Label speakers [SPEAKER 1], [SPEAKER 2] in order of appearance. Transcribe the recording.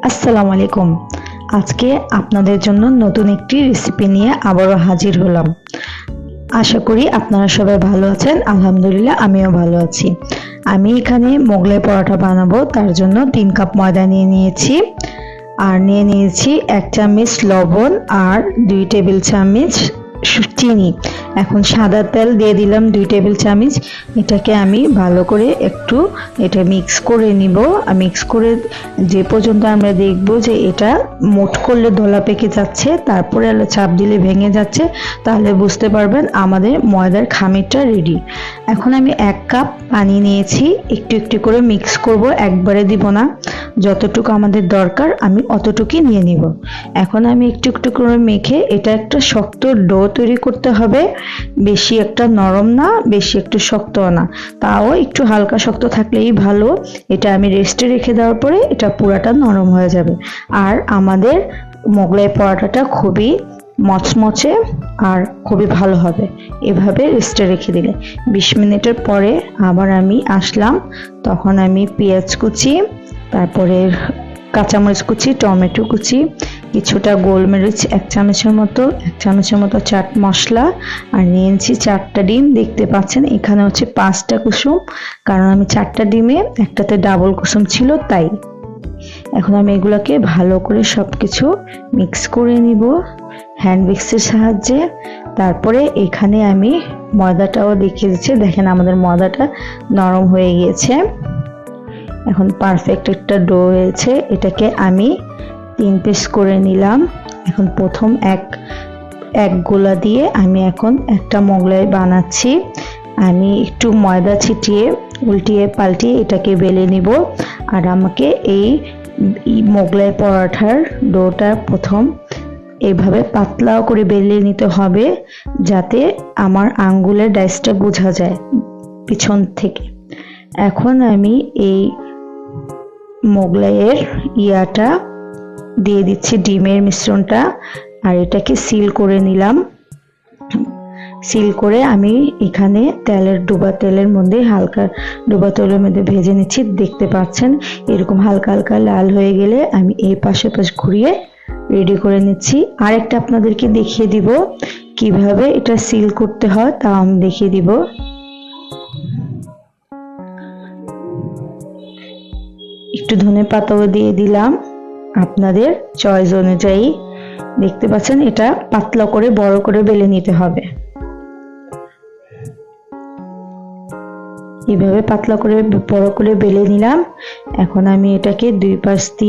[SPEAKER 1] আসসালামু আলাইকুম। আজকে আপনাদের জন্য নতুন একটি রেসিপি নিয়ে আবারও হাজির হলাম। আশা করি আপনারা সবাই ভালো আছেন। আলহামদুলিল্লাহ আমিও ভালো আছি। আমি এখানে মোগলাই পরোটা বানাবো, তার জন্য 3 কাপ ময়দা নিয়ে নিয়েছি। আর নিয়ে নিয়েছি 1 চামচ লবণ আর 2 টেবিল চামচ চিনি। এখন সাদা তেল দিয়ে দিলাম 2 টেবিল চামচ। এটাকে আমি ভালো করে একটু এটা মিক্স করে নিব। মিক্স করে যে পর্যন্ত আমরা দেখব যে এটা মুঠ করলে দলা পেকে যাচ্ছে, তারপরে চাপ দিলে ভেঙে যাচ্ছে, তাহলে বুঝতে পারবেন আমাদের ময়দার খামিরটা রেডি। এখন আমি 1 কাপ পানি নিয়েছি, একটু একটু করে মিক্স করব, একবারে দিব না। যতটুকু আমাদের দরকার আমি অতটুকুই নিয়ে নিব। এখন আমি একটু একটু করে মেখে এটা একটা শক্ত ডো তৈরি করতে হবে। বেশি একটা নরম না, বেশি একটু শক্তও না, তাও একটু হালকা শক্ত থাকলেই ভালো। এটা আমি রেস্টে রেখে দেওয়ার পরে এটা পুরাটা নরম হয়ে যাবে। আর আমাদের মোগলাই পরোটাটা খুবই মচমচে আর খুবই ভালো হবে এভাবে রেস্টে রেখে দিলে। 20 মিনিটের পরে আবার আমি আসলাম, তখন আমি পেঁয়াজ কুচি, তারপরে কাঁচামরিচ কুচি, টমেটো কুচি, কিছুটা গোলমরিচ 1 চামচের মতো, 1 চামচের মতো চাট মশলা, আর নিয়েছি 4টা ডিম। দেখতে পাচ্ছেন এখানে হচ্ছে 5টা কুসুম, কারণ আমি 4টা ডিমে একটাতে ডাবল কুসুম ছিল তাই। এখন আমি এগুলোকে ভালো করে সবকিছু মিক্স করে নিব হ্যান্ড মিক্সের সাহায্যে। তারপরে এখানে আমি ময়দাটাও দেখিয়ে দিচ্ছি, দেখেন আমাদের ময়দাটা নরম হয়ে গিয়েছে। এখন পারফেক্ট একটা ডো হয়েছে। এটাকে আমি 3 পিস করে নিলাম। এখন প্রথম এক গোলা দিয়ে আমি এখন একটা মোগলাই বানাচ্ছি। আমি একটু ময়দা ছিটিয়ে উল্টিয়ে পাল্টিয়ে এটাকে বেলে নিব। আর আমাকে এই মোগলাই পরোটার ডোটা প্রথম এইভাবে পাতলাও করে বেলে নিতে হবে, যাতে আমার আঙ্গুলের ডাইসটা বোঝা যায় পিছন থেকে। এখন আমি এই মোগলাইয়ের ইয়াটা দিয়ে দিচ্ছি, ডিমের মিশ্রণটা, আর এটাকে সিল করে নিলাম। সিল করে আমি এখানে ডুবা তেলের মধ্যে, হালকা ডুবা তেলের মধ্যে ভেজে নিচ্ছি। দেখতে পাচ্ছেন এরকম হালকা হালকা লাল হয়ে গেলে আমি এই পাশে ঘুরিয়ে রেডি করে নিচ্ছি। আর একটা আপনাদেরকে দেখিয়ে দিব কিভাবে এটা সিল করতে হয়, তা আমি দেখিয়ে দিব। একটু ধনে পাতাও দিয়ে দিলাম আপনাদের চয়েস অনুযায়ী। দেখতে পাচ্ছেন এটা পাতলা করে বড় করে বেলে নিতে হবে। এইভাবে পাতলা করে বড় করে বেলে নিলাম। এখন আমি এটাকে 2 পাশ দিয়ে